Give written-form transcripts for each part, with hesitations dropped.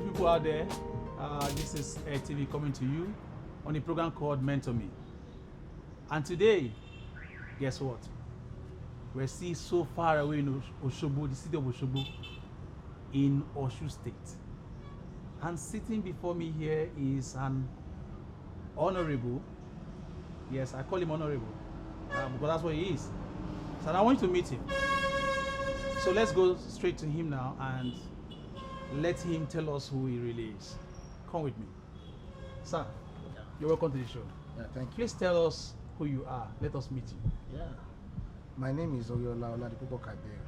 beautiful people out there. This is TV coming to you on a program called Mentor Me. And today, guess what? We're still so far away in Osogbo, the city of Osogbo, in Osun State. And sitting before me here is an honorable. Yes, I call him honorable because that's what he is. So I want you to meet him. So let's go straight to him now and let him tell us who he really is. Come with me. Sir, you're welcome to the show. Yeah, thank you. Please tell us who you are. Let us meet you. Yeah. My name is Oriola Oladipupo Kabir.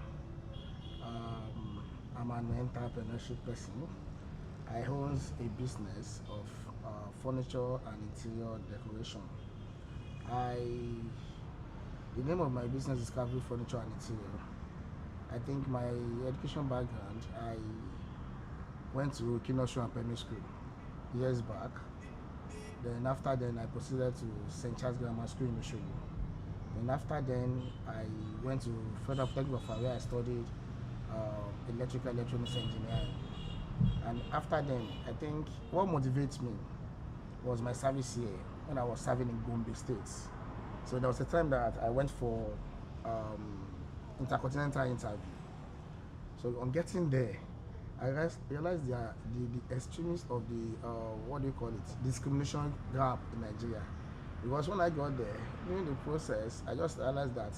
I'm an entrepreneurship person. I own a business of furniture and interior decoration. The name of my business is Kabir Furniture and Interior. I think my education background, I went to Osun and Primary School years back. Then after then, I proceeded to St. Charles Grammar School in Osogbo. Then after then, I went to Federal Technical where I studied electrical electronics engineering. And after then, I think what motivates me was my service here when I was serving in Gombe State. So there was a time that I went for intercontinental interview. So on getting there, I realized the extremes of the what do you call it, discrimination gap in Nigeria. Because when I got there, during the process, I just realized that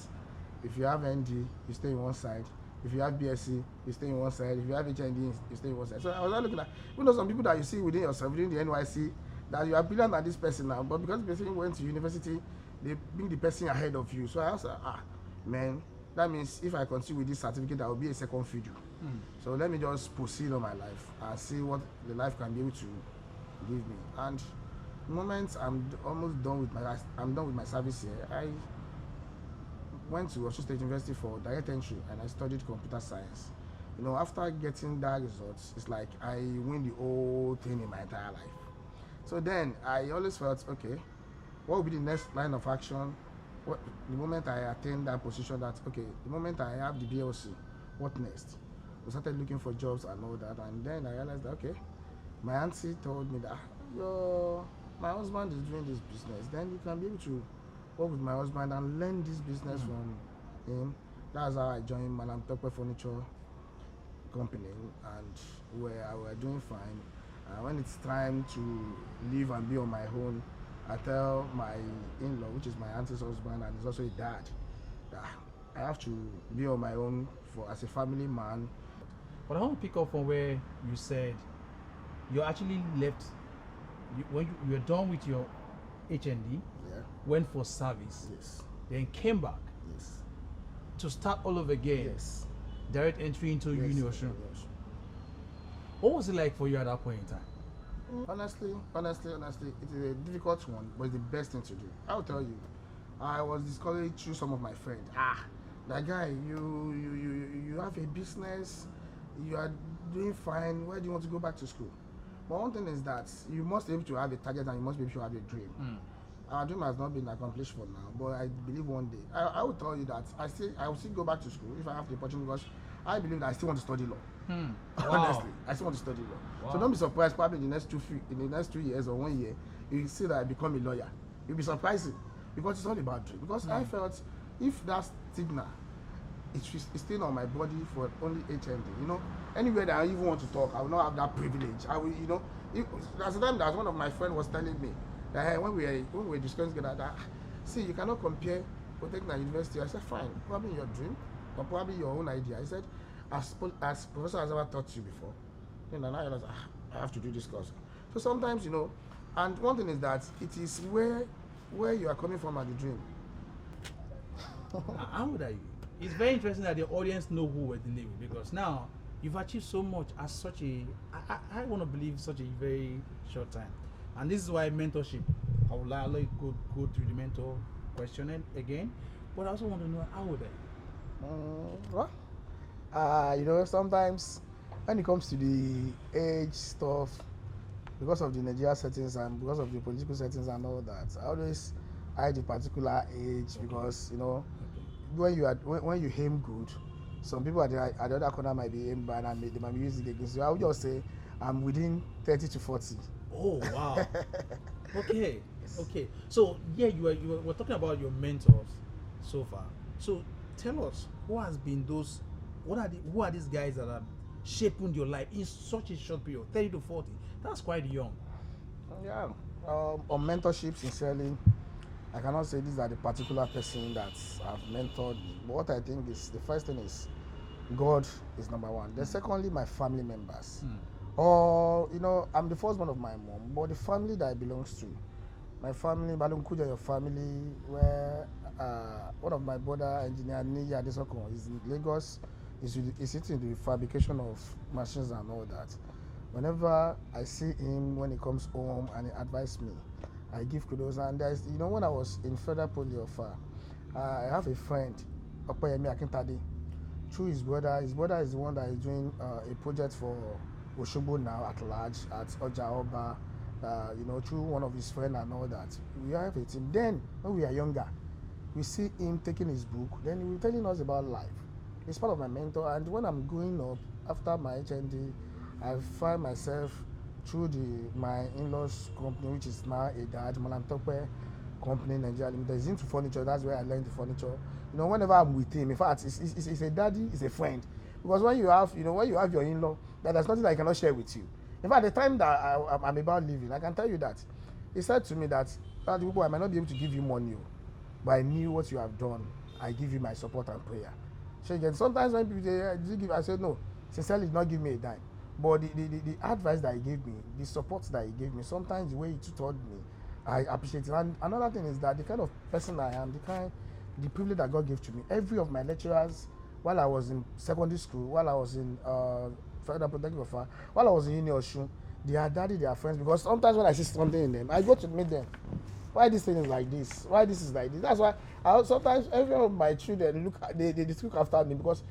if you have ND, you stay in one side. If you have BSc, you stay in one side. If you have HND, you stay in one side. So I was looking at, some people that you see within yourself, within the NYC, that you are brilliant at this person now, but because the person went to university, they bring the person ahead of you. So I was like, man, that means if I continue with this certificate, I will be a second fiddle. So let me just proceed on my life and see what the life can be able to give me. And the moment I'm almost done with my service here, I went to Osun State University for direct entry and I studied computer science. After getting that result, it's like I win the whole thing in my entire life. So then I always felt, okay, what will be the next line of action? The moment I attain that position, the moment I have the BLC, what next? We started looking for jobs and all that, and then I realized that, okay, my auntie told me that my husband is doing this business, then you can be able to work with my husband and learn this business from him. That's how I joined Madam Tokwe Furniture Company, and we're doing fine. When it's time to leave and be on my own, I tell my in-law, which is my auntie's husband and is also a dad, that I have to be on my own as a family man. But I want to pick up from where you said you actually left, when you were done with your HND, went for service, then came back to start all over again, direct entry into Uni Osun. What was it like for you at that point in time? Honestly, it is a difficult one, but it's the best thing to do. I'll tell you, I was discouraged through some of my friends. That guy, you have a business, you are doing fine. Why do you want to go back to school? But one thing is that you must be able to have a target and you must be able to have a dream. Our dream has not been accomplished for now, but I believe one day. I will tell you that I will still go back to school if I have the opportunity, because I believe that I still want to study law. Honestly, I still want to study law. So don't be surprised. Probably in the next 2 years or 1 year, you see that I become a lawyer. You'll be surprising, because it's all about dream. Because I felt if that stigma is still on my body for only HMD, anywhere that I even want to talk, I will not have that privilege. I will, there's a time that one of my friends was telling me that when we were discussing together, that see, you cannot compare Polytechnic and university. I said, fine, probably your dream or probably your own idea. He said, as professor has ever taught you before, now I realize I have to do this course. So sometimes, and one thing is that it is where you are coming from at the dream. How old are you? It's very interesting that the audience know who we're dealing with, because now you've achieved so much at such I want to believe such a very short time. And this is why mentorship, I would like to go through the mentor question again, but I also want to know how old are you? Sometimes when it comes to the age stuff, because of the Nigeria settings and because of the political settings and all that, I always hide a particular age, because when you aim good, some people at the other corner might be aim bad and they might be using it against you. I would just say I'm within 30 to 40. Oh wow. Okay. Okay. So yeah, we're talking about your mentors so far. So tell us who has been those who are these guys that have shaped your life in such a short period, 30 to 40. That's quite young. Yeah. On mentorship, sincerely, I cannot say these are the particular person that have mentored me. But what I think is the first thing is God is number one. Then secondly, my family members. Or I'm the first one of my mom, but the family that I belongs to, my family, Balunkuja, your family, where one of my brother, engineer Niya Adesoko, is in Lagos, is into the fabrication of machines and all that. Whenever I see him when he comes home and he advises me, I give kudos. And there's, when I was in Federal Poly of I have a friend, Opeyemi Akintade, through his brother. His brother is the one that is doing a project for Osogbo now at large, at Oja Oba, through one of his friends and all that. We have a team. Then, when we are younger, we see him taking his book, then he will telling us about life. He's part of my mentor, and when I'm growing up, after my HND, I find myself through my in-laws company, which is now a dad, Malam Tope company, Nigeria Limited. He's into furniture, that's where I learned the furniture. Whenever I'm with him, in fact, it's a daddy, it's a friend. Because when you have your in-law, there's nothing I cannot share with you. In fact, the time that I'm about leaving, I can tell you that he said to me that, I might not be able to give you money, but I knew what you have done. I give you my support and prayer. So again, sometimes when people say, I said, no, sincerely, did not give me a dime. But the advice that he gave me, the support that he gave me, sometimes the way he tutored me, I appreciate it. And another thing is that the kind of person I am, the privilege that God gave to me, every of my lecturers, while I was in secondary school, while I was in Federal Protective Officer, while I was in Uni Osun, they are daddy, they are friends. Because sometimes when I see something in them, I go to meet them. Why this thing is like this? Why this is like this? That's why sometimes every of my children they look after me, because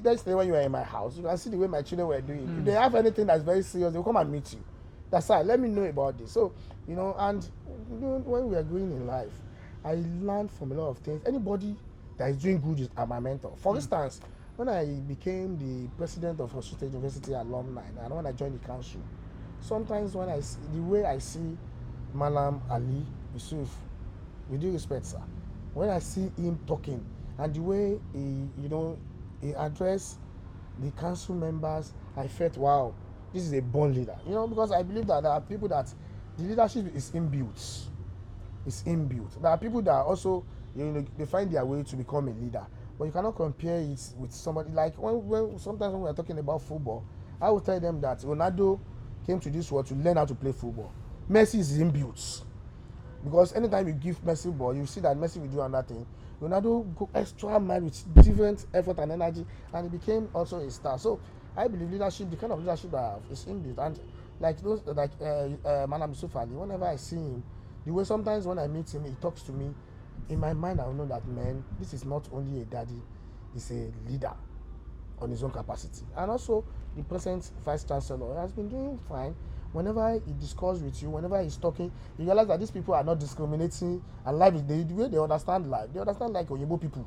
let's say when you are in my house, you can see the way my children were doing. If they have anything that's very serious, they'll come and meet you. That's why let me know about this. So and when we are growing in life, I learned from a lot of things. Anybody that is doing good is my mentor. For instance, when I became the president of Osun State University Alumni, and when I joined the council, sometimes when the way I see Malam Ali Yusuf, with due respect, sir, when I see him talking and the way he addressed the council members, I felt, wow, this is a born leader. Because I believe that there are people that the leadership is inbuilt. It's inbuilt. There are people that also, they find their way to become a leader. But you cannot compare it with somebody like when sometimes when we are talking about football, I will tell them that Ronaldo came to this world to learn how to play football. Messi is inbuilt. Because anytime you give Messi ball, you see that Messi will do another thing. Ronaldo go extra mile with different effort and energy, and he became also a star. So I believe leadership, the kind of leadership that I have, is inbuilt. And like Malam Yusuf Ali, whenever I see him, the way sometimes when I meet him, he talks to me, in my mind I will know that, man, this is not only a daddy, he's a leader on his own capacity. And also the present vice chancellor has been doing fine. Whenever he discusses with you, whenever he's talking, you realize that these people are not discriminating, and life is the way they understand life. They understand like Oyinbo people.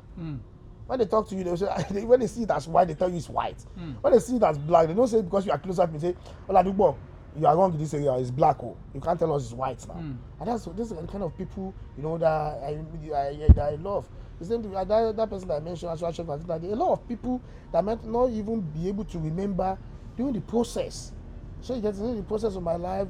When they talk to you, they say, when they see it as white, they tell you it's white. When they see it as black, they don't say because you are closer to me, say, Oladipupo, you are wrong in this area, it's black. Oh, you can't tell us it's white now. And this is the kind of people that I love. The same thing, that person that I mentioned, a lot of people that might not even be able to remember during the process. So you get to know the process of my life,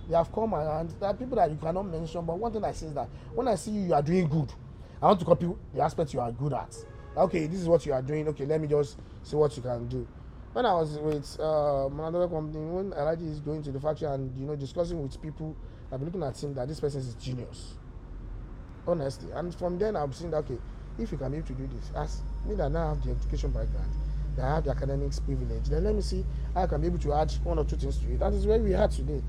they have come around. There are people that you cannot mention, but one thing I say is that when I see you are doing good, I want to copy the aspect you are good at. Okay, this is what you are doing. Okay, let me just see what you can do. When I was with another company, when Alhaji is going to the factory and discussing with people, I'll be looking at him that this person is genius. Honestly. And from then I've seen that, okay, if you can be able to do this, as me that now have the education background, that I have the academics privilege, then let me see how I can be able to add one or two things to it. That is where we are today,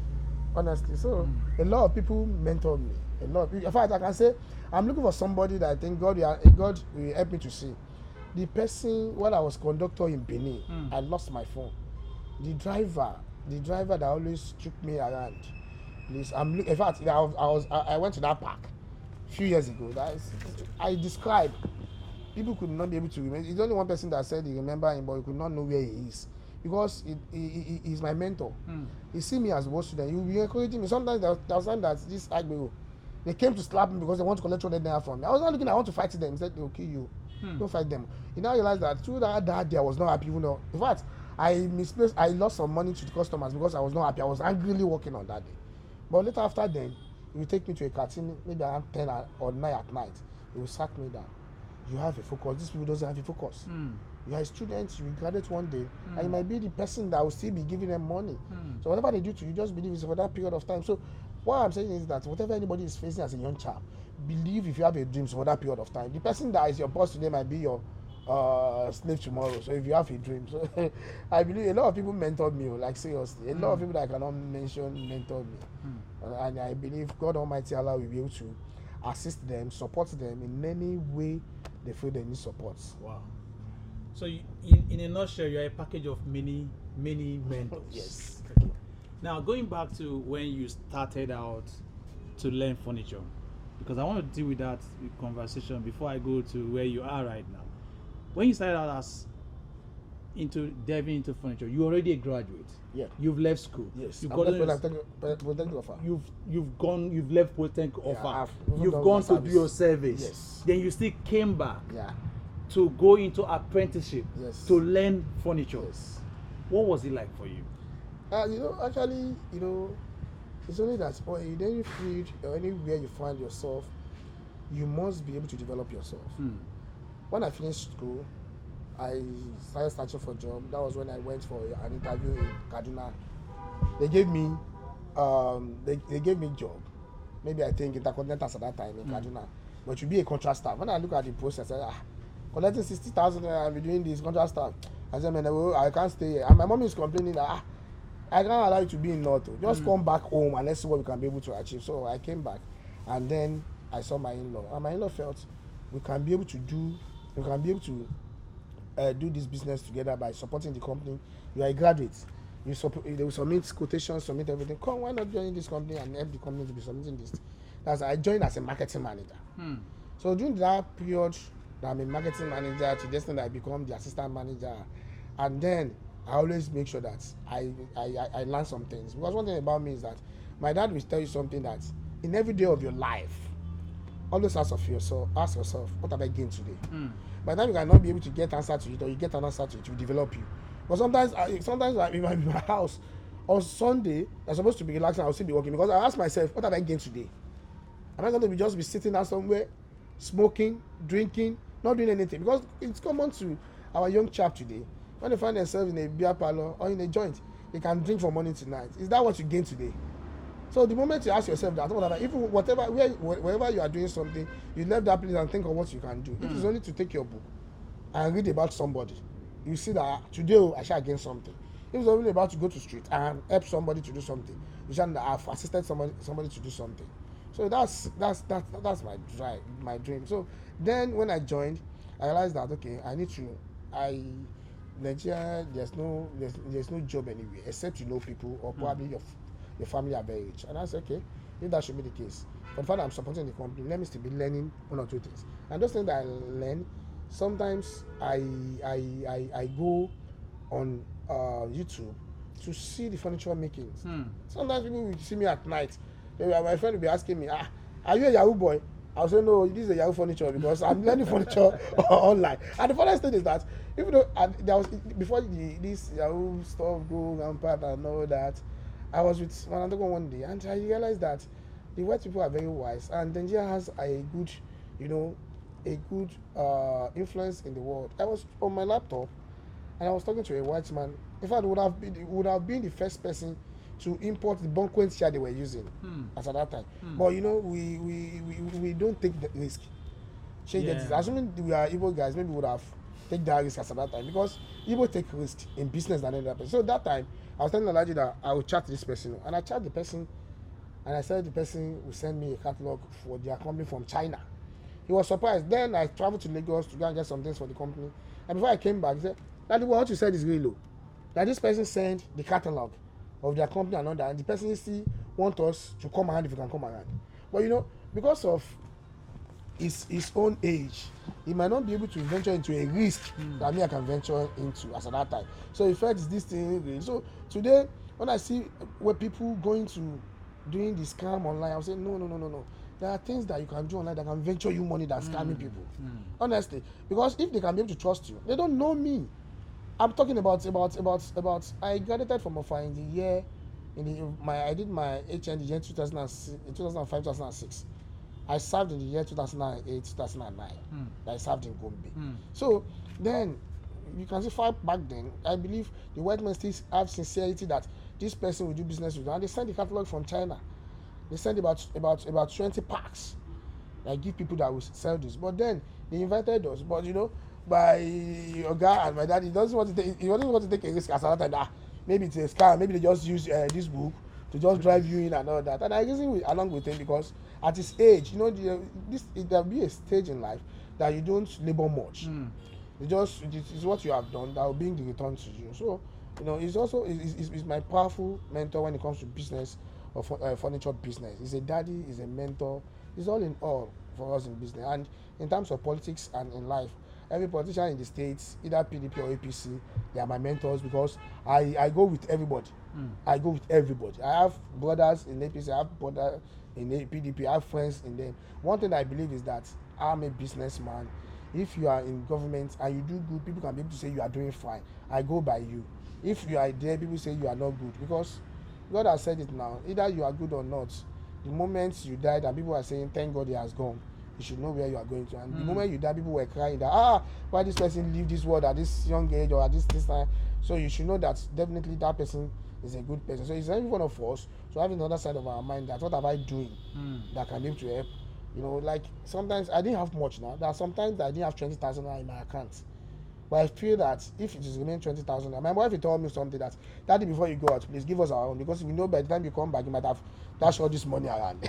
honestly. So a lot of people mentored me. A lot of people, in fact, I can say I'm looking for somebody that I think God will help me to see. The person, when I was conductor in Benin, I lost my phone. The driver that always took me around, please, in fact, I went to that park a few years ago. I described. People could not be able to remember. It's only one person that said he remember him, but he could not know where he is. because he's my mentor. He see me as a boss student. He will be encouraging me. Sometimes there was time that this Agbero, they came to slap me because they want to collect 200 naira from me. I was not looking, I want to fight them. He said, they'll kill you. Don't fight them. You now realize that through that day, I was not happy, even though, in fact, I lost some money to the customers because I was not happy. I was angrily working on that day. But later after then, he will take me to a canteen, maybe around 10 or 9 at night. He will sack me down. You have a focus. These people doesn't have a focus. You are a student, you will graduate one day, and you might be the person that will still be giving them money. So whatever they do to you, just believe it's for that period of time. So what I'm saying is that whatever anybody is facing as a young child, believe if you have a dream for that period of time. The person that is your boss today might be your slave tomorrow. So if you have a dream, so I believe a lot of people mentored me, like seriously, a lot of people that I cannot mention mentored me, and I believe God Almighty Allah will be able to assist them, support them in any way they feel they need support. Wow. So in a nutshell, you are a package of many mentors. Yes. Okay. Now going back to when you started out to learn furniture, because I want to deal with that conversation before I go to where you are right now. When you started out as delving into furniture, you're already a graduate. Yeah. You've left school. Yes. You've left Polytechnic offer. You've gone to do your service. Yes. Then you still came back. Yeah. To go into apprenticeship. Yes. To learn furniture. Yes. What was it like for you? Actually, it's only that in any field or anywhere you find yourself, you must be able to develop yourself. When I finished school, I started searching for a job. That was when I went for an interview in Kaduna. They gave me they gave me job. Maybe I think Intercontinental at that time in Kaduna. But to be a contract staff. When I look at the process, I said, collecting 60,000 I'll be doing this contract staff. I said, man, I can't stay here. And my mom is complaining that I can't allow you to be in North. Just come back home and let's see what we can be able to achieve. So I came back and then I saw my in-law. And my in-law felt we can be able to do this business together by supporting the company. You are a graduate. They will submit quotations, submit everything. Come, why not join this company and help the company to be submitting this? I joined as a marketing manager. So during that period, I'm a marketing manager to the extent that I become the assistant manager, and then I always make sure that I learn some things. Because one thing about me is that my dad will tell you something that in every day of your life, always ask yourself, what have I gained today? By the time you cannot be able to get answer to it, or you get an answer to it, it will develop you. But sometimes I'm in my house on Sunday, I'm supposed to be relaxing, I'll still be working because I ask myself, what have I gained today? Am I going to just be sitting down somewhere, smoking, drinking, not doing anything? Because it's common to our young chap today. When they find themselves in a beer parlor or in a joint, they can drink from morning to night. Is that what you gain today? So the moment you ask yourself that, even wherever you are doing something, you left that place and think of what you can do. If it's only to take your book and read about somebody, you see that today I shall gain something. If it's only about to go to street and help somebody to do something, you shall have assisted somebody to do something. So that's my dream. So then when I joined, I realized that Nigeria, there's no job anywhere except you know people or probably your family are very rich. And I said, okay, if that should be the case, but the fact that I'm supporting the company, let me still be learning one or two things. And those things that I learn, sometimes I go on YouTube to see the furniture makings. Sometimes people will see me at night. My friend will be asking me, are you a Yahoo boy? I'll say, no, this is a Yahoo furniture because I'm learning furniture online. And the funniest thing is that, even though there was before this Yahoo stuff go rampant and all that, I was with one day and I realized that the white people are very wise and Nigeria has a good influence in the world. I was on my laptop and I was talking to a white man. In fact, would have been the first person to import the Bunquent chair they were using as at that time. But we don't take the risk. Assuming we are Igbo guys, maybe we would have take that risk as at that time because Igbo take risk in business than any other person. So that time I was telling Olaji that I would chat this person, and I chat the person, and I said the person will send me a catalog for their company from China. He was surprised. Then I traveled to Lagos to go and get some things for the company. And before I came back, he said, "Daddy, what you said is really low. That this person sent the catalog of their company and all that, and the person still want us to come around if we can come around." But because of his own age, he might not be able to venture into a risk that me I can venture into as at that time. So in fact, this thing. So today, when I see where people going to doing the scam online, I'll say no. There are things that you can do online that can venture you money than scamming people. Honestly, because if they can be able to trust you, they don't know me. I'm talking about I graduated from Ofa in the year I did my HN in the year 2006, 2005, 2006. I served in the year 2008, 2009. I served in Gombe. So then you can see far back then, I believe the white men still have sincerity that this person will do business with them. And they send the catalog from China. They send about 20 packs. I give people that will sell this. But then they invited us. But by Oga and my dad, he doesn't want to take a risk as a time. Maybe it's a scam. Maybe they just use this book to just drive you in and all that. And I reason along with him because at his age, there'll be a stage in life that you don't labor much. It's what you have done that will bring the return to you. So he's also is my powerful mentor when it comes to business or furniture business. He's a daddy, he's a mentor, he's all in all for us in business. And in terms of politics and in life, every politician in the states, either PDP or APC, they are my mentors because I go with everybody. I go with everybody. I have brothers in APC, I have brothers in PDP, I have friends in them. One thing I believe is that I'm a businessman. If you are in government and you do good, people can be able to say you are doing fine. I go by you. If you are there, people say you are not good because God has said it now. Either you are good or not. The moment you died and people are saying, thank God he has gone, you should know where you are going to. And the moment you die, people were crying that, why this person leave this world at this young age or at this time. So you should know that definitely that person is a good person. So it's every one of us. So having another side of our mind that what have I doing that can be able to help. Like sometimes I didn't have much now. There are sometimes I didn't have 20,000 in my account. But I feel that if it is remain 20,000, my wife told me something that, Daddy, before you go out, please give us our own because we know by the time you come back, you might have dashed all this money around.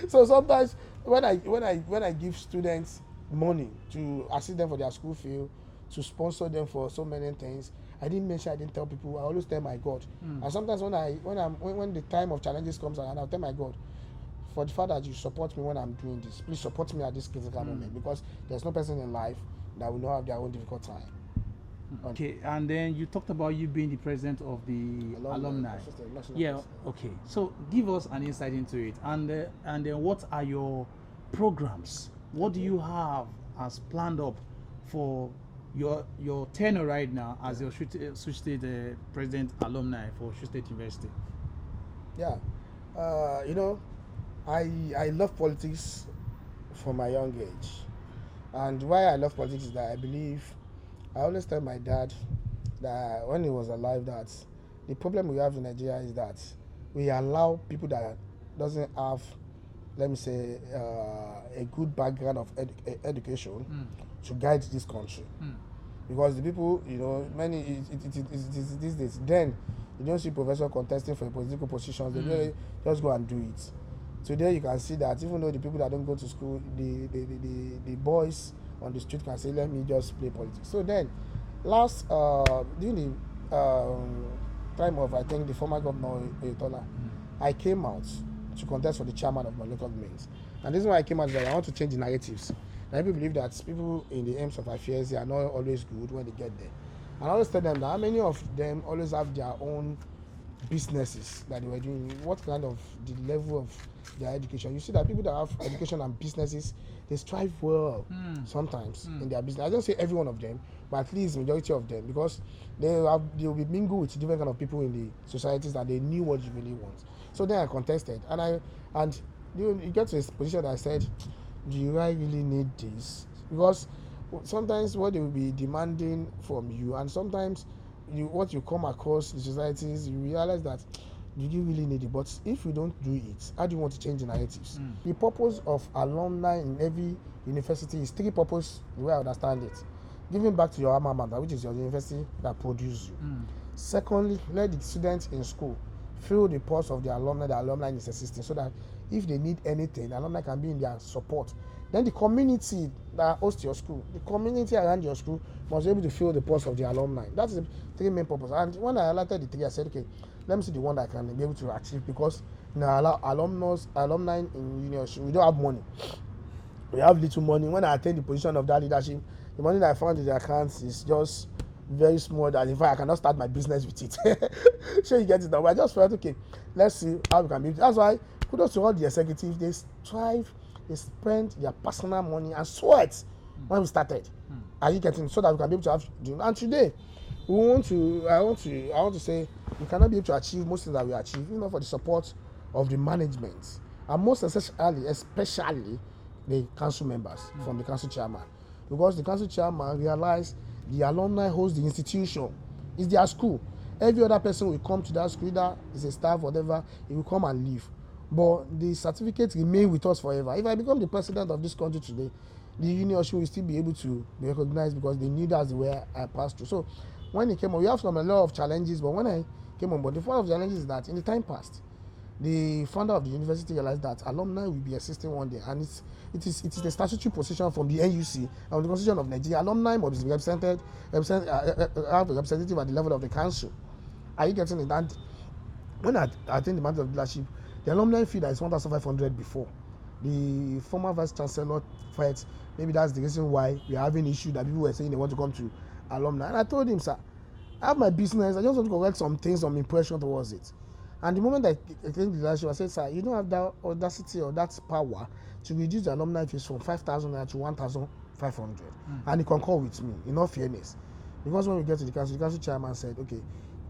So sometimes when I give students money to assist them for their school fee, to sponsor them for so many things, I didn't tell people. I always tell my God. And sometimes when the time of challenges comes around, I'll tell my God, for the fact that you support me when I'm doing this, please support me at this critical moment because there's no person in life that will not have their own difficult time. Okay, and then you talked about you being the president of the alumni. Yeah, okay. So give us an insight into it, and then what are your programs? What do you have as planned up for your tenure right now as your Osun State president alumni for Osun State University? Yeah, I love politics from my young age. And why I love politics is that I always tell my dad that when he was alive that the problem we have in Nigeria is that we allow people that doesn't have, let me say, a good background of education to guide this country. Because the people, many, it is these days, then you don't see professors contesting for political positions, they just go and do it. Today you can see that even though the people that don't go to school, the boys on the street can say, let me just play politics. So then, during the time of, I think, the former governor, Oriola, I came out to contest for the chairman of my local government. And this is why I came out that I want to change the narratives. And people believe that people in the aims of affairs, they are not always good when they get there. And I always tell them that how many of them always have their own businesses that they were doing, what kind of the level of their education. You see that people that have education and businesses, they strive well sometimes in their business. I don't say every one of them, but at least majority of them, because they will be mingled with different kind of people in the societies that they knew what you really want. So then I contested, and you get to a position that I said, do I really need this? Because sometimes what they will be demanding from you, and sometimes what you come across the societies, you realize that do you really need it? But if you don't do it, how do you want to change the narratives? The purpose of alumni in every university is three purposes, the way I understand it. Giving back to your alma mater, which is your university that produced you. Secondly, let the students in school feel the pulse of the alumni is existing, so that if they need anything, the alumni can be in their support. Then the community that hosts your school, the community around your school must be able to feel the pulse of the alumni. That's the three main purposes. And when I highlighted the three, I said, okay, let me see the one that I can be able to achieve, because alumni in university, we don't have money. we have little money. When I attain the position of that leadership, the money that I found in the accounts is just very small, that in fact I cannot start my business with it. So you get it now. But I just felt, okay, let's see how we can be. That's why kudos to all the executives. They strive, they spend their personal money and sweat when we started. Are you getting, so that we can be able to have, and today I want to say we cannot be able to achieve most things that we achieve, you know, for the support of the management, and most especially the council members from the council chairman, because the council chairman realized the alumni host the institution. It's their school. Every other person will come to that school, either is a staff, whatever, he will come and leave. But the certificate remain with us forever. If I become the president of this country today, the union will still be able to be recognized because they knew that's where I passed through. So when it came on, we have a lot of challenges, but when I came on board, the one of the challenges is that in the time past, the founder of the university realized that alumni will be existing one day, and it is a statutory position from the NUC and the Constitution of Nigeria. Alumni must be have a representative at the level of the council. Are you getting it? And when I attained the mantle of leadership, the alumni fee that is 1,500 before, the former vice chancellor felt maybe that's the reason why we are having issue, that people were saying they want to come to alumni. And I told him, sir, I have my business, I just want to correct some things, some impression towards it. And the moment I came to the leadership, I said, sir, you don't have that audacity or that power to reduce the alumni fees from 5,000 naira to 1,500. And he concurred with me, in all fairness. Because when we get to the council chairman said, okay,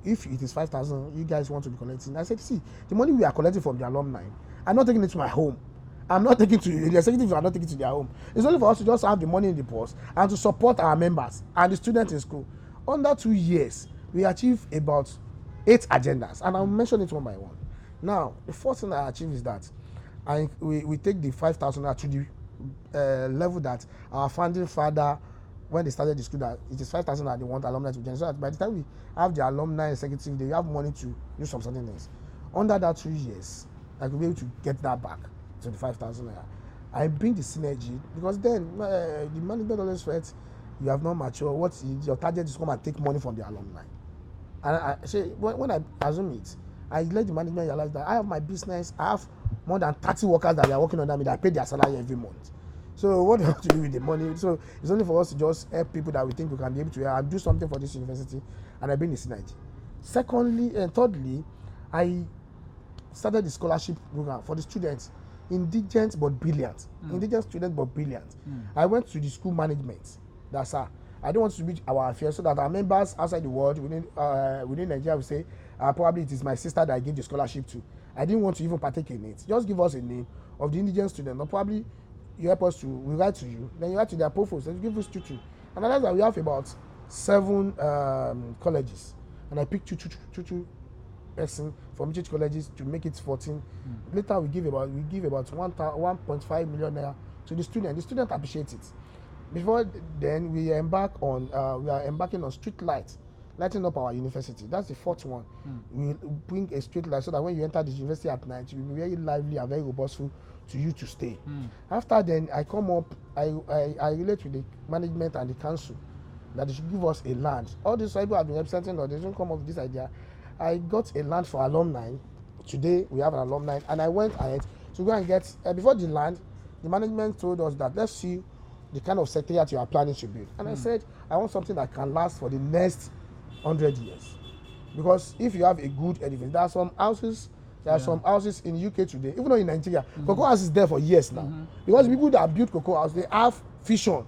if it is 5,000, you guys want to be collecting. I said, see, the money we are collecting from the alumni, I'm not taking it to my home. I'm not taking to the executives are not taking it to their home. It's only for us to just have the money in the purse and to support our members and the students in school. Under 2 years, we achieved about 8 agendas, and I'll mention it one by one. Now, the first thing I achieved is that we take the 5,000 to the level that our founding father, when they started the school, that it is 5,000 that they want alumni to generate. So that by the time we have the alumni executive, they have money to do some certain things. Under that 2 years, I could be able to get that back to the 5,000 naira. I bring the synergy, because then the management always felt you have not matured. What is your target is to come and take money from the alumni. And I say, when I assume it, I let the management realize that I have my business. I have more than 30 workers that are working under me that I pay their salary every month. So what do you have to do with the money? So it's only for us to just help people that we think we can be able to help and do something for this university, and I bring the synergy. Secondly and thirdly, I started the scholarship program for the students, indigent but brilliant. Indigent students but brilliant. I went to the school management. That's I don't want to be our affairs, so that our members outside the world, within Nigeria, will say, probably it is my sister that I gave the scholarship to. I didn't want to even partake in it. Just give us a name of the indigent student, or probably you help us to, we write to you, then you write to their provost, then you give us tutu. And that's why we have about 7 colleges, and I picked two person from each colleges to make it 14. Later we give about 1.5 million naira to the student. The student appreciates it. Before then, we are embarking on street lights, lighting up our university. That's the 4th one. We bring a street light so that when you enter the university at night, you will be very lively and very robustful to you to stay. After then, I come up, I relate with the management and the council that they should give us a land. All these people have been representing, or they don't come up with this idea. I got a land for alumni. Today we have an alumni, and I went ahead to go and get before the land. The management told us that let's see the kind of secretariat you are planning to build. And I said, I want something that can last for the next 100 years. Because if you have a good edifice, there are some houses in the UK today, even though in Nigeria, cocoa house is there for years now. Because the people that build cocoa house, they have vision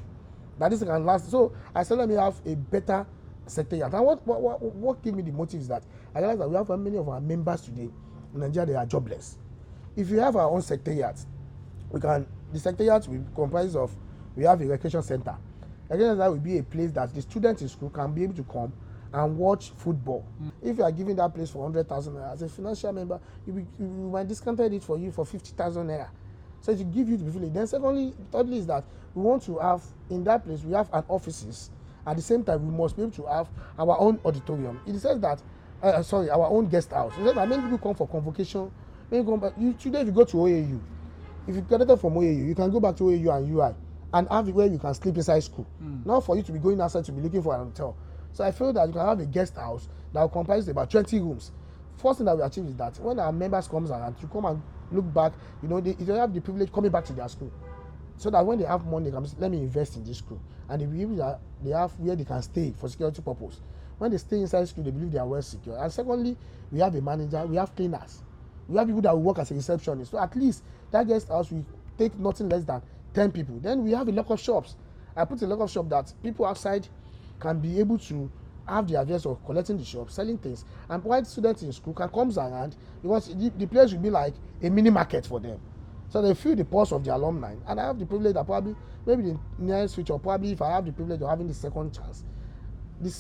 that this can last. So I said, let me have a better secretariat. And what gave me the motive is that I realized that we have many of our members today in Nigeria, they are jobless. If you have our own secretariat, the secretariat will comprise of, we have a recreation center. Recreation center will be a place that the students in school can be able to come and watch football. If you are giving that place for 100,000 naira, as a financial member, you might discounted it for you for 50,000 naira. So it will give you the privilege. Then thirdly is that we want to have, in that place, we have an offices. At the same time, we must be able to have our own auditorium. It says that, our own guest house. It says that many people come for convocation. Today, if you go to OAU, if you graduated from OAU, you can go back to OAU and UI and have it where you can sleep inside school. Not for you to be going outside to be looking for an hotel. So I feel that you can have a guest house that will comprise about 20 rooms. First thing that we achieve is that when our members come around, to come and look back, they have the privilege coming back to their school. so that when they have money, they can say, let me invest in this school. And they believe that they have where they can stay for security purpose. When they stay inside school, they believe they are well secure. And secondly, we have a manager, we have cleaners, we have people that will work as a receptionist. So at least that guest house will take nothing less than 10 people. Then we have a lot of shops. I put a lot of shop that people outside can be able to have the address of collecting the shop, selling things, and while students in school can come around, because the place will be like a mini market for them. So they feel the pulse of the alumni, and I have the privilege that probably, maybe the nearest future, probably if I have the privilege of having the second chance, the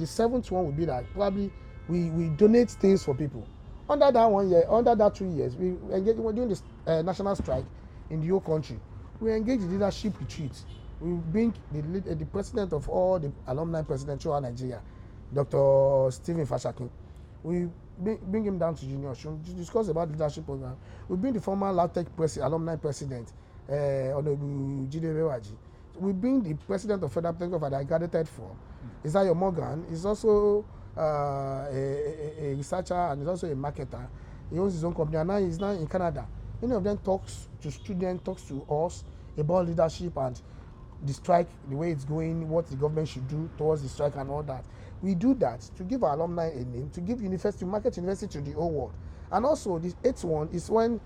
seventh one would be that probably we donate things for people. Under that 1 year, under that 2 years, we engage during this national strike in the whole country. We engage in leadership retreats. We bring the president of all the alumni president throughout Nigeria, Dr. Stephen Fashakin. We bring him down to Junior Osun to discuss about leadership program. We bring the former LAUTECH alumni president, Honorable Jide Rewaji. We bring the president of Federal Technical that I graduated from, Isaiah Morgan. He's also a researcher and he's also a marketer. He owns his own company and now he's now in Canada. Many of them talks to students, talks to us about leadership and the strike, the way it's going, what the government should do towards the strike and all that. We do that to give our alumni a name, to give university, market university to the whole world. And also the eighth one is when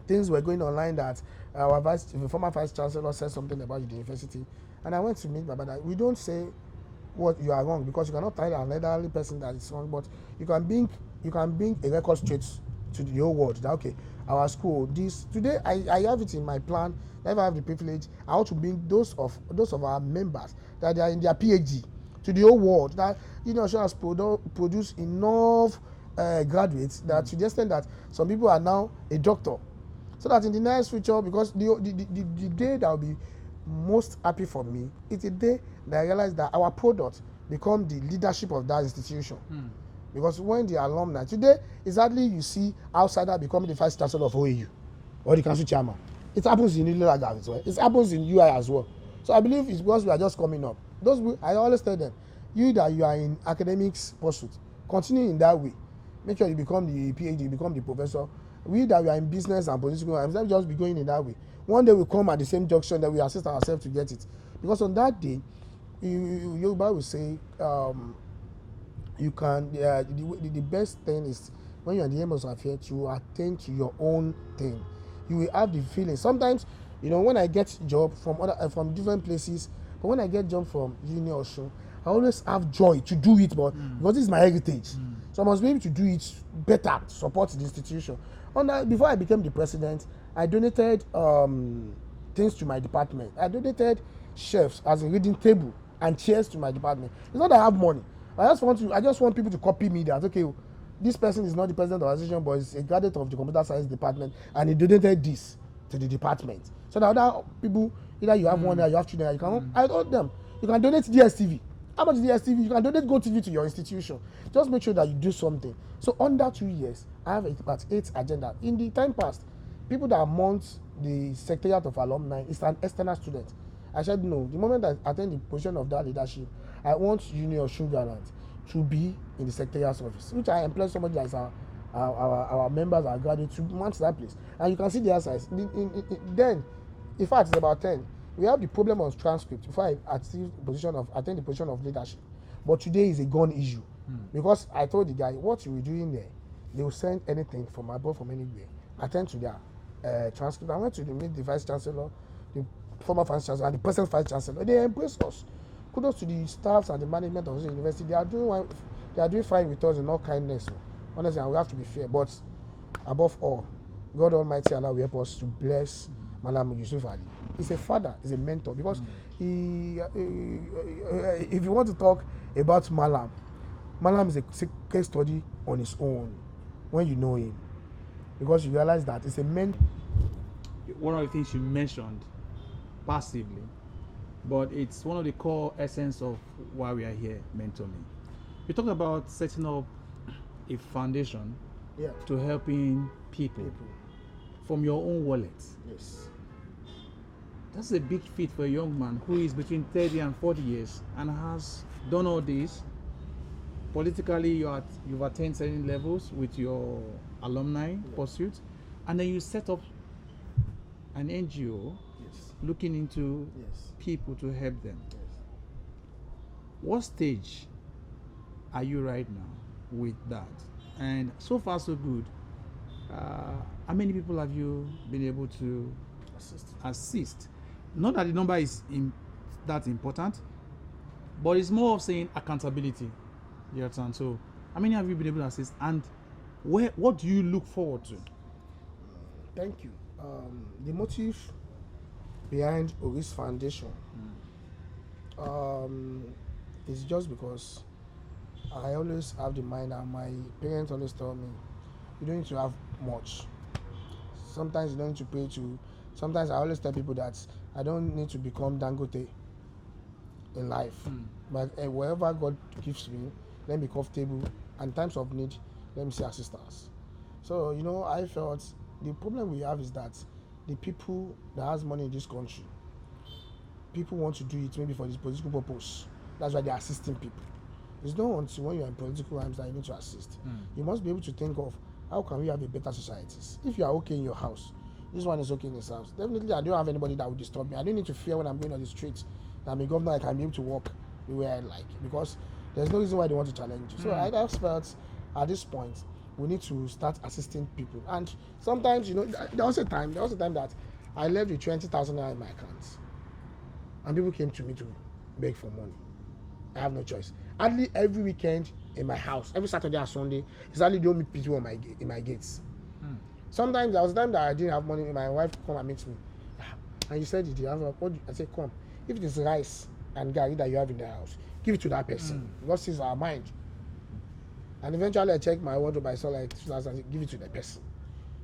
things were going online that the former vice chancellor said something about the university. And I went to meet Baba that we don't say what you are wrong, because you cannot tell an elderly person that it's wrong, but you can bring a record straight to the whole world that okay, our school, this today I have it in my plan. If I have the privilege, I want to bring those of our members that they are in their PhD to the whole world. That Osun has produced enough graduates that to the extent that some people are now a doctor. So that in the next future, because the day that will be most happy for me is the day that I realize that our product become the leadership of that institution. Because when the alumni today, it's hardly you see outsider becoming the vice chancellor of OAU or the council chairman. It happens in Unilag as well. It happens in UI as well. So I believe it's because we are just coming up. I always tell them, you that you are in academics pursuit, continue in that way. Make sure you become the PhD, you become the professor. We that we are in business and political, I'm not just be going in that way. One day we come at the same junction that we assist ourselves to get it. Because on that day, Yoruba will say, you can. The best thing is when you're in the aim of affair to attend to your own thing. You will have the feeling. Sometimes, when I get job from different places, but when I get job from Junior Osun, I always have joy to do it, but because this is my heritage, so I must be able to do it better to support the institution. Before I became the president, I donated things to my department. I donated shelves as a reading table and chairs to my department. It's not that I have money. I just want people to copy me that okay, this person is not the president of the organization, but is a graduate of the computer science department, and he donated this to the department. So that other people, either you have one or you have children, I told them, you can donate DSTV. How much is DSTV? You can donate GoTV to your institution. Just make sure that you do something. So under 2 years, I have about 8 agenda. In the time past, people that mount the secretariat of alumni is an external student. I said no. The moment I attain the position of that leadership, I want Junior Osun Garant to be in the secretariat office, which I employ somebody that is our members are graduates to manage that place. And you can see the size. Then, in fact, it's about 10. We have the problem of transcript before I attain the position of leadership. But today is a gone issue. Because I told the guy, what you will do in there, they will send anything from above, from anywhere. Attend to their transcript. I went to meet the vice chancellor, the former vice chancellor, and the present vice chancellor. They embrace us. Kudos to the staffs and the management of the university. They are doing fine with us in all kindness. Honestly, and we have to be fair. But above all, God Almighty Allah will help us to bless Malam Yusuf Ali. He's a father, he's a mentor. Because if you want to talk about Malam is a case study on his own when you know him. Because you realize that it's a man. One of the things you mentioned passively, but it's one of the core essence of why we are here, Mentor Me. You talked about setting up a foundation to helping people from your own wallet. Yes. That's a big feat for a young man who is between 30 and 40 years and has done all this. Politically, you've attained certain levels with your alumni pursuit, and then you set up an NGO Yes. looking into Yes. people to help them. Yes. What stage are you right now with that? And so far, so good. How many people have you been able to assist? Not that the number is that important, but it's more of saying accountability. You understand? So, how many have you been able to assist? And what do you look forward to? Thank you. The motive behind Oris Foundation is just because I always have the mind, and my parents always tell me, you don't need to have much. Sometimes you don't need to pay to. Sometimes I always tell people that I don't need to become Dangote in life, but wherever God gives me, let me be comfortable. And times of need, let me see assistance. So I felt the problem we have is that the people that has money in this country, people want to do it maybe for this political purpose. That's why they're assisting people. It's not until when you're in political rhymes that you need to assist. You must be able to think of how can we have a better society. If you are okay in your house, this one is okay in his house. Definitely, I don't have anybody that will disturb me. I don't need to fear when I'm going on the streets that I'm a governor, I can be able to walk the way I like, because there's no reason why they want to challenge you. So I just felt at this point we need to start assisting people. And sometimes, there was a time that I left with 20,000 naira in my account, and people came to me to beg for money. I have no choice. Hardly every weekend in my house, every Saturday and Sunday, it's hardly the only people in my gates. Sometimes there was a time that I didn't have money, my wife come and meet me, and you said, "Did you have what?" I said, "Come. If it is rice and garri that you have in the house, give it to that person. Because it's our mind." And eventually I checked my wardrobe, I saw like 2,000, give it to the person.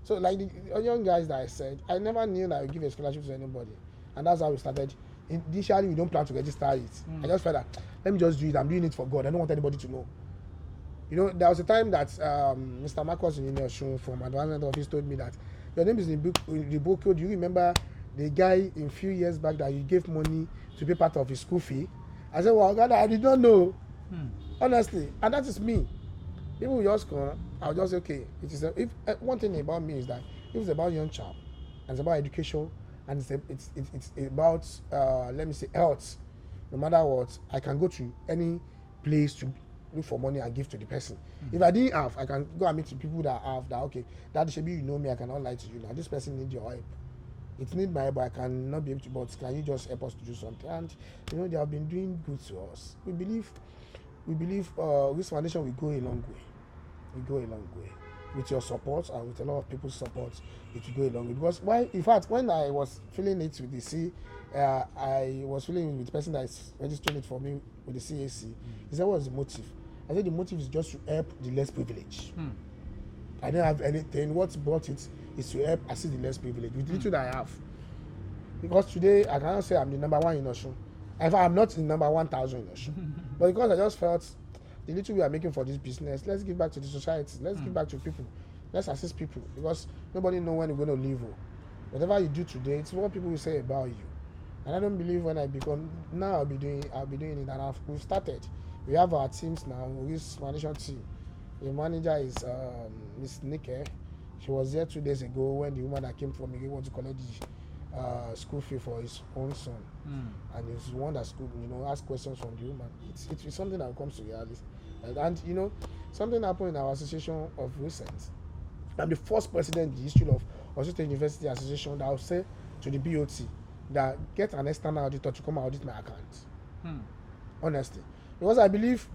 So like the young guys that I said, I never knew that I would give a scholarship to anybody. And that's how we started. Initially, we don't plan to register it. I just felt that, let me just do it. I'm doing it for God. I don't want anybody to know. There was a time that Mr. Marcus in Osun from Advancement Office told me that your name is in the book. Do you remember the guy in few years back that you gave money to pay part of his school fee? I said, well, God, I did not know. Honestly. And that is me. People will just come, I'll just say, okay, it is one thing about me is that if it's about young child, and it's about education, and it's about let me say health, no matter what, I can go to any place to look for money and give to the person. If I didn't have, I can go and meet the people that have that. Okay, that should be, you know me, I cannot lie to you now. This person needs your help. It needs my help, I cannot be able to, but can you just help us to do something? And they have been doing good to us. We believe this foundation will go a long way. We go a long way with your support and with a lot of people's support. It will go a long way, because in fact, when I was feeling it with the I was feeling it with the person that is registering it for me with the CAC. He said, "What's the motive?" I said, "The motive is just to help the less privileged." I don't have anything. What brought it is to help assist the less privileged with little that I have. Because today I cannot say I'm the number one in Osun. In fact, I'm not the number 1,000 in Osun. But because I just felt the little we are making for this business, let's give back to the society. Let's give back to people. Let's assist people, because nobody knows when you're going to leave. Whatever you do today, it's what people will say about you. And I don't believe when I become now, I'll be doing it. And we've started. We have our teams now. This foundation team. The manager is Miss Nike. She was there 2 days ago when the woman that came from me wanted to collect the school fee for his own son, and he's one that school, ask questions from the woman. It's something that comes to reality, and something happened in our association of recent. I'm the first president in the history of Osun State University Association that will say to the BOT that get an external auditor to come and audit my account. Honestly, because I believe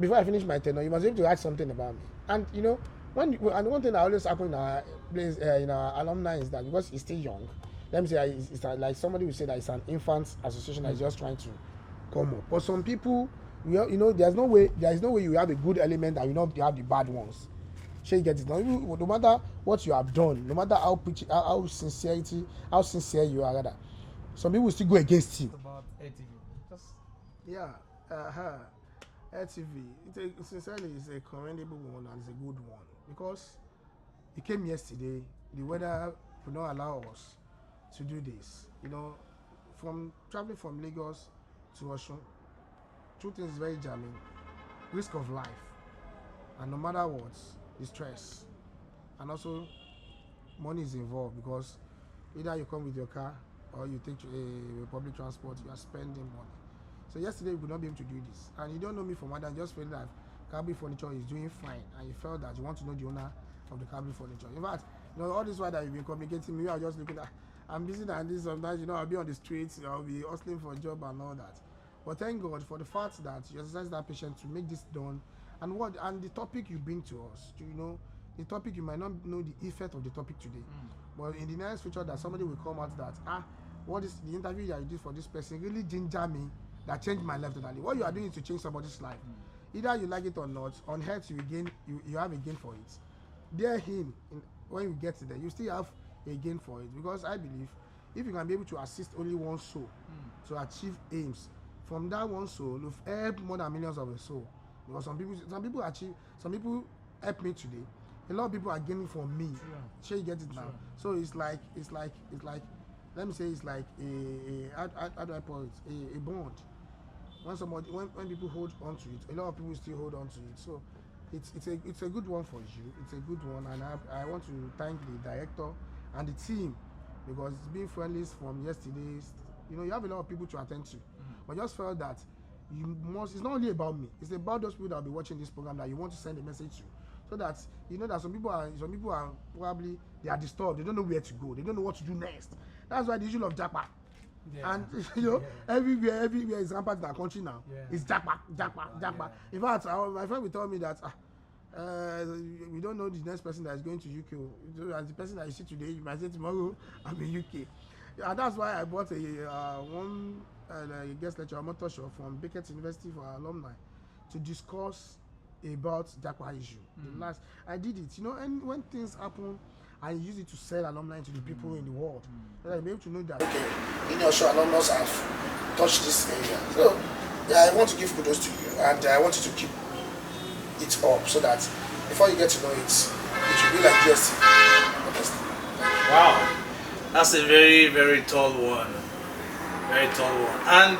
before I finish my tenure, you must be able to write something about me. And and one thing that always happens in our place, in our alumni, is that because he's still young, let me say it's like somebody will say that it's an infant association that is just trying to come up. But some people, there is no way you have a good element that you have the bad ones. Sure, you get it. No matter what you have done, no matter how sincere you are, rather, some people will still go against you. About ATV. Yeah, LTV, sincerely, it's a commendable one and it's a good one, because it came yesterday. The weather would not allow us to do this. From traveling from Lagos to Osun, two things is very jamming: risk of life, and no matter what, the stress, and also money is involved, because Either you come with your car or you take a public transport, you are spending money. So yesterday you could not be able to do this. And you don't know me from Adam, just feel that Kabir Furniture is doing fine. And you felt that you want to know the owner of the Kabir Furniture. In fact, all this while that you've been communicating, me, I was just looking at, I'm busy and this sometimes, I'll be on the streets, I'll be hustling for a job and all that. But thank God for the fact that you exercise that patience to make this done. And the topic you bring to us, the topic, you might not know the effect of the topic today. But in the next future that somebody will come out that, what is the interview that you did for this person really ginger me, that changed my life totally. What you are doing is to change somebody's life. Either you like it or not, on earth you have a gain for it. There when you get there, you still have a gain for it. Because I believe if you can be able to assist only one soul to achieve aims, from that one soul, you've helped more than millions of a soul. Because some people help me today. A lot of people are gaining from me. Sure, you get it now. So it's like let me say it's like how do I put it? A bond. When people hold on to it, a lot of people still hold on to it. So it's a good one for you. It's a good one, and I want to thank the director and the team, because it's been friendly from yesterday. You have a lot of people to attend to, but just felt that it's not only about me, it's about those people that will be watching this program that you want to send a message to, so that that some people are probably, they are disturbed, they don't know where to go, they don't know what to do next. That's why the issue of Japa. And everywhere is rampant in our country now. It's Japa. In fact, my friend will tell me that we don't know the next person that is going to UK. As the person that you see today, you might say tomorrow I'm in UK. And that's why I bought a guest lecturer, motor show from Beckett University for our alumni to discuss about Japa issue. I did it, and when things happen, I use it to sell alumni to the people in the world. So that I'm able to know that in your show, alumni have touched this area. So I want to give kudos to you, and I want you to keep it up so that before you get to know it, it will be like GST. Wow, that's a very, very tall one. Very tall one. And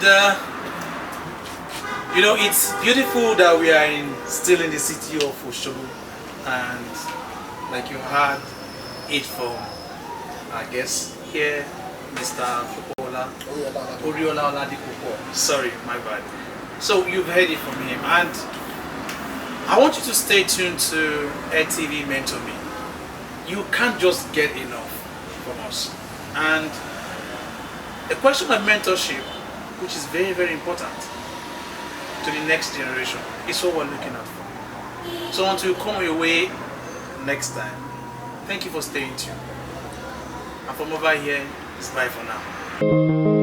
it's beautiful that we are still in the city of Osogbo, and like you had it from, I guess, here, Mr. Oriola Oladipupo. Sorry, my bad. So you've heard it from him, and I want you to stay tuned to RTV Mentor Me. You can't just get enough from us. And the question of mentorship, which is very, very important to the next generation, is what we're looking at for. So until you come your way next time, thank you for staying tuned. And from over here, it's bye for now.